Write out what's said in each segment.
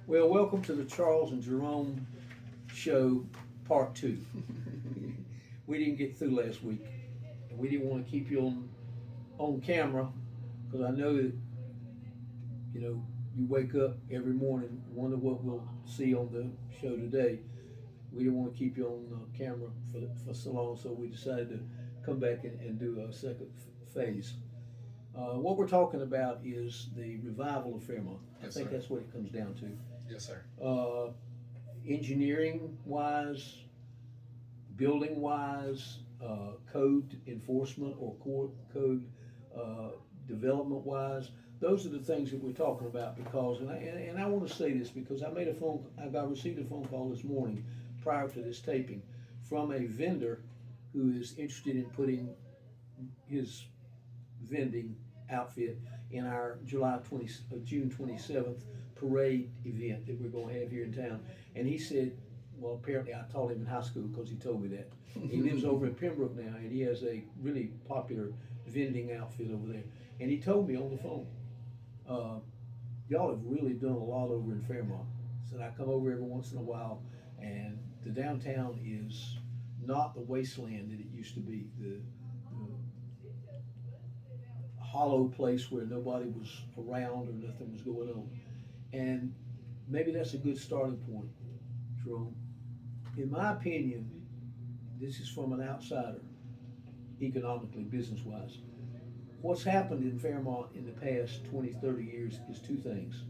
Well, welcome to the Charles and Jerome Show, Part 2. We didn't get through last week, and we didn't want to keep you on camera because I know that you wake up every morning, wonder what we'll see on the show today. We didn't want to keep you on camera for so long, so we decided to come back and do a second phase. What we're talking about is the revival of Fairmont. I Yes, think sir. that's what it comes down to. Yes, sir. Uh, Engineering wise, building wise, code enforcement or core code uh, development wise. Those are the things that we're talking about because, and I want to say this because I received a phone call this morning prior to this taping from a vendor who is interested in putting his vending outfit in our June 27th parade event that we're going to have here in town. And he said, well, apparently I taught him in high school because he told me that. He lives over in Pembroke now, and he has a really popular vending outfit over there. And he told me on the phone, uh, y'all have really done a lot over in Fairmont. Said I come over every once in a while, and the downtown is not the wasteland that it used to be. The hollow place where nobody was around or nothing was going on. And maybe that's a good starting point, Jerome. In my opinion, this is from an outsider, economically, business wise. What's happened in Fairmont in the past 20, 30 years is two things.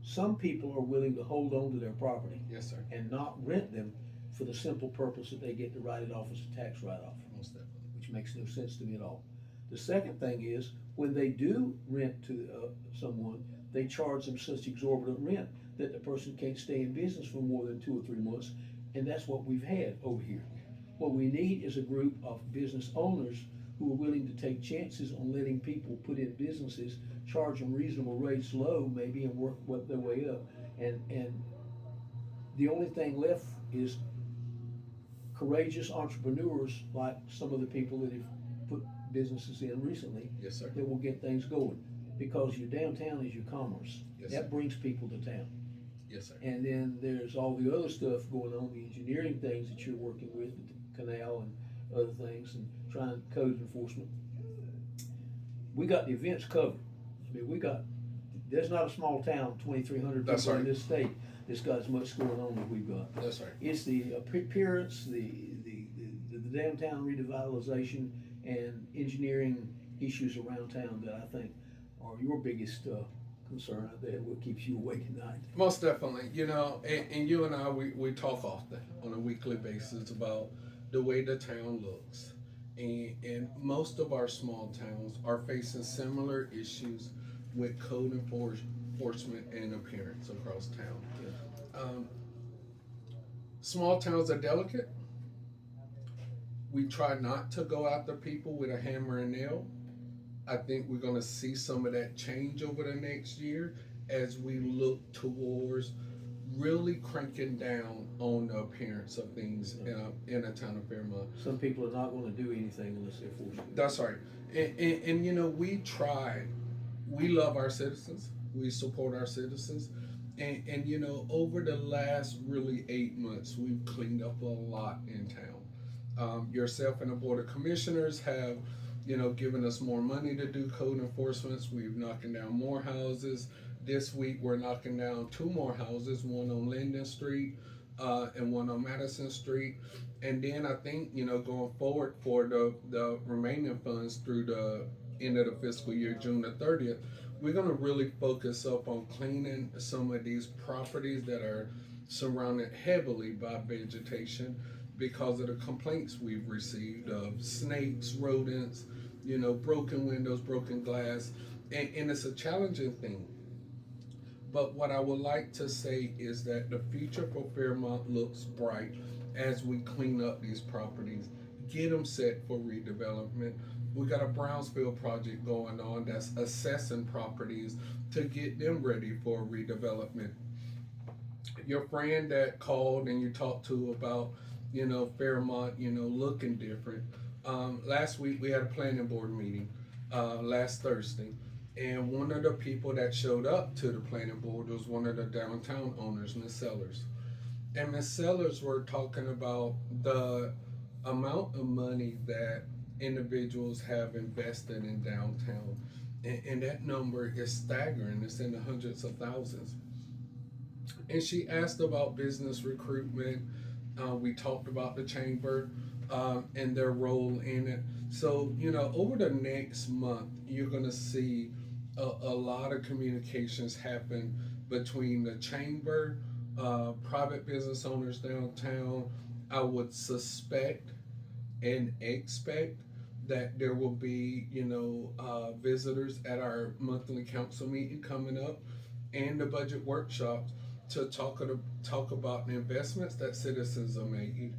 Some people are willing to hold on to their property Yes, sir. and not rent them for the simple purpose that they get to write it off as a tax write off, Most definitely. which makes no sense to me at all. The second thing is when they do rent to someone, they charge them such exorbitant rent that the person can't stay in business for more than 2 or 3 months, and that's what we've had over here. What we need is a group of business owners who are willing to take chances on letting people put in businesses, charge them reasonable rates low maybe, and work their way up. And the only thing left is courageous entrepreneurs like some of the people that have put businesses in recently Yes, sir. that will get things going. Because your downtown is your commerce. Yes, That sir. brings people to town. Yes, sir. And then there's all the other stuff going on, the engineering things that you're working with, the canal and other things, and trying code enforcement. We got the events covered. I mean, there's not a small town, 2,300 That's people in right. this state that's got as much going on as we've got. That's right. It's the appearance, the downtown revitalization, and engineering issues around town that I think are your biggest concern out there. What keeps you awake at night? Most definitely. And you and I, we talk often on a weekly basis about the way the town looks. And most of our small towns are facing similar issues with code enforcement and appearance across town. Yeah. Small towns are delicate. We try not to go after people with a hammer and nail. I think we're going to see some of that change over the next year as we look towards really cranking down on the appearance of things in the town of Fairmont. Some people are not going to do anything unless they're forced to. That's right. And we try, we love our citizens, we support our citizens. And over the last really 8 months, we've cleaned up a lot in town. Yourself and the Board of Commissioners have given us more money to do code enforcements. We've knocking down more houses. This week we're knocking down two more houses, one on Linden Street and one on Madison Street. And then I think, going forward for the remaining funds through the end of the fiscal year, June the 30th, we're going to really focus up on cleaning some of these properties that are surrounded heavily by vegetation because of the complaints we've received of snakes, rodents, broken windows, broken glass, and it's a challenging thing. But what I would like to say is that the future for Fairmont looks bright as we clean up these properties, get them set for redevelopment. We got a Brownsville project going on that's assessing properties to get them ready for redevelopment. Your friend that called and you talked to about Fairmont, looking different. Last week we had a planning board meeting last Thursday, And one of the people that showed up to the planning board was one of the downtown owners, Miss Sellers. And Miss Sellers were talking about the amount of money that individuals have invested in downtown. And that number is staggering. It's in the hundreds of thousands. And she asked about business recruitment. We talked about the chamber and their role in it. So, over the next month, you're going to see a lot of communications happen between the chamber, private business owners downtown. I would suspect and expect that there will be, visitors at our monthly council meeting coming up and the budget workshops to talk about the investments that citizens are making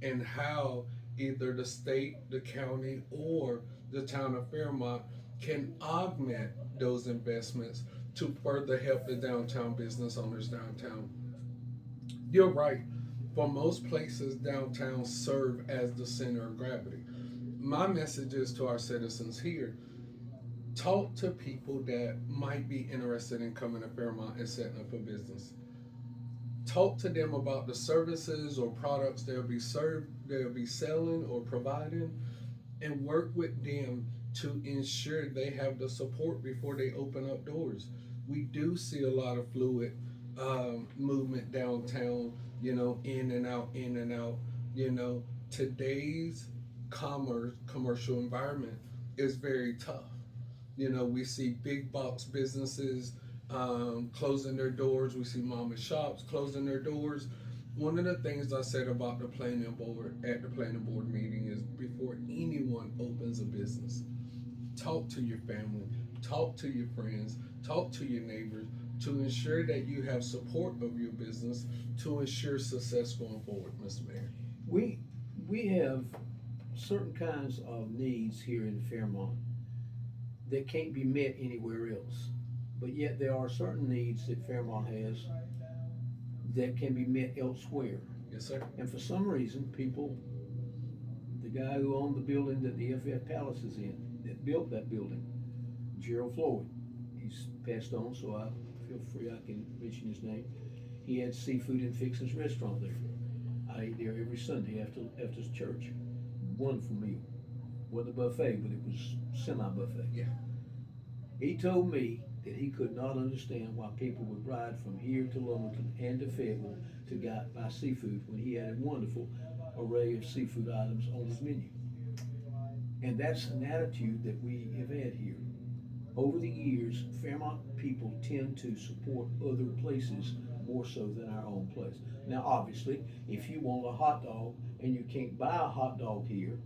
and how either the state, the county, or the town of Fairmont can augment those investments to further help the downtown business owners downtown. You're right. For most places, downtown serve as the center of gravity. My message is to our citizens here: talk to people that might be interested in coming to Fairmont and setting up a business. Talk to them about the services or products they'll be selling or providing, and work with them to ensure they have the support before they open up doors. We do see a lot of fluid movement downtown, in and out, in and out. Today's commercial environment is very tough. We see big box businesses closing their doors. We see mom and shops closing their doors. One of the things I said about the planning board at the planning board meeting is before anyone opens a business, talk to your family, talk to your friends, talk to your neighbors to ensure that you have support of your business to ensure success going forward, Mr. Mayor. We, we have certain kinds of needs here in Fairmont that can't be met anywhere else. But yet there are certain needs that Fairmont has that can be met elsewhere. Yes, sir. And for some reason, people, the guy who owned the building that the FF Palace is in, that built that building, Gerald Floyd, he's passed on, so I feel free I can mention his name. He had Seafood and Fixins restaurant there. I ate there every Sunday after church. Wonderful meal. Wasn't a buffet, but it was semi-buffet. Yeah. He told me that he could not understand why people would ride from here to Wilmington and to Fayetteville to buy seafood when he had a wonderful array of seafood items on his menu. And that's an attitude that we have had here. Over the years, Fairmont people tend to support other places more so than our own place. Now, obviously, if you want a hot dog and you can't buy a hot dog here,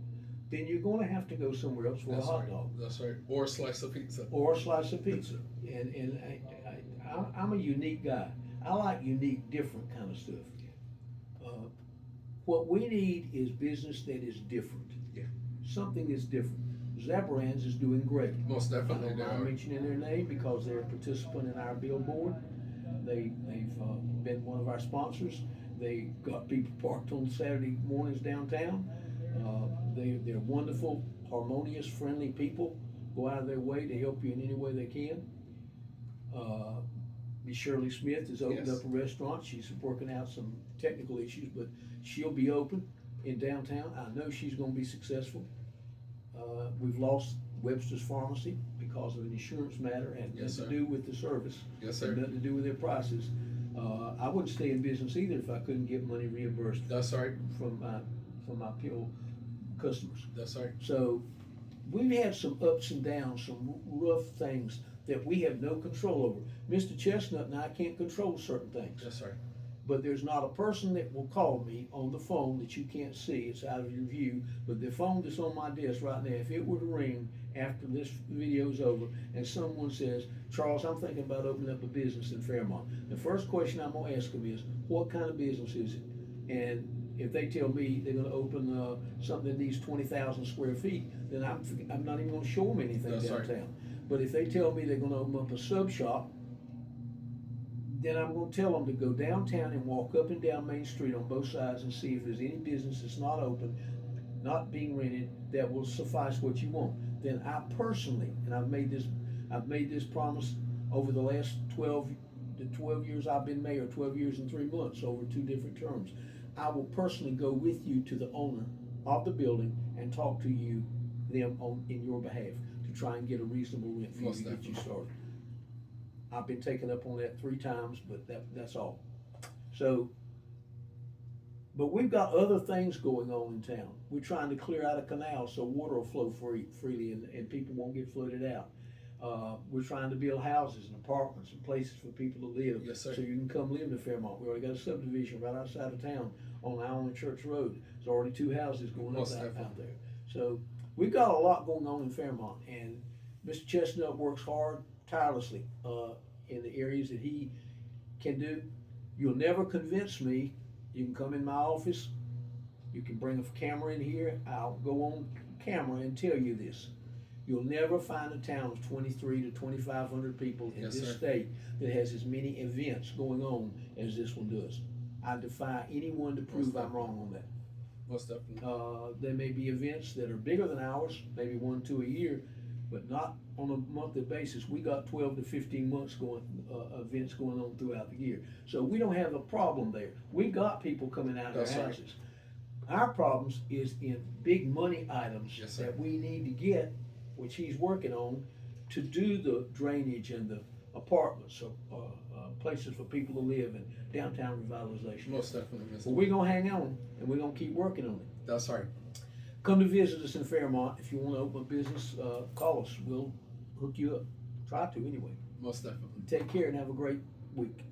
then you're going to have to go somewhere else for That's a hot right. dog. That's right. Or a slice of pizza. Or a slice of pizza. And I'm a unique guy. I like unique, different kind of stuff. Uh, what we need is business that is different. Yeah. Something that's different. Zabrans is doing great. Most definitely they I'm are. mentioning their name because they're a participant in our billboard. They've been one of our sponsors. They got people parked on Saturday mornings downtown. They're wonderful, harmonious, friendly people. Go out of their way to help you in any way they can. Miss Shirley Smith has opened Yes. up a restaurant. She's working out some technical issues, but she'll be open in downtown. I know she's going to be successful. We've lost Webster's Pharmacy because of an insurance matter. It had Yes, nothing sir. to do with the service. Yes, Had sir. nothing to do with their prices. I wouldn't stay in business either if I couldn't get money reimbursed That's right. from my pill customers. That's right. So we've had some ups and downs, some rough things that we have no control over. Mr. Chestnut and I can't control certain things. That's right. But there's not a person that will call me on the phone that you can't see, it's out of your view, but the phone that's on my desk right now, if it were to ring after this video's over and someone says, Charles, I'm thinking about opening up a business in Fairmont, the first question I'm gonna ask them is, what kind of business is it? And if they tell me they're gonna open something that needs 20,000 square feet, then I'm not even gonna show them anything That's right. downtown. But if they tell me they're gonna open up a sub shop, then I'm gonna tell them to go downtown and walk up and down Main Street on both sides and see if there's any business that's not open, not being rented, that will suffice what you want. Then I personally, and I've made this I've made this promise over the last 12 years I've been mayor, 12 years and 3 months, over 2 different terms. I will personally go with you to the owner of the building and talk to them in your behalf to try and get a reasonable rent for you Most to get you definitely. started. I've been taken up on that 3 times, but that's all. So, but we've got other things going on in town. We're trying to clear out a canal so water will flow freely and people won't get flooded out. We're trying to build houses and apartments and places for people to live. Yes, sir. So you can come live in Fairmont. We already got a subdivision right outside of town on Island Church Road. There's already 2 houses going up Most out definitely. there. So we've got a lot going on in Fairmont, and Mr. Chestnut works hard, tirelessly, in the areas that he can do. You'll never convince me. You can come in my office. You can bring a camera in here. I'll go on camera and tell you this. You'll never find a town of 23 to 2,500 people in Yes, this sir. state that has as many events going on as this one does. I defy anyone to prove I'm definitely. wrong on that. Most definitely. There may be events that are bigger than ours, maybe 1, 2 a year, but not on a monthly basis. We got 12 to 15 months events going on throughout the year. So we don't have a problem there. We got people coming out of That's their right. houses. Our problems is in big money items Yes, sir. that we need to get, which he's working on, to do the drainage and the apartments, places for people to live and downtown revitalization. Most definitely, Mr. But we're gonna hang on and we're gonna keep working on it. That's right. Come to visit us in Fairmont. If you wanna open a business, call us. We'll hook you up. Try to anyway. Most definitely. Take care and have a great week.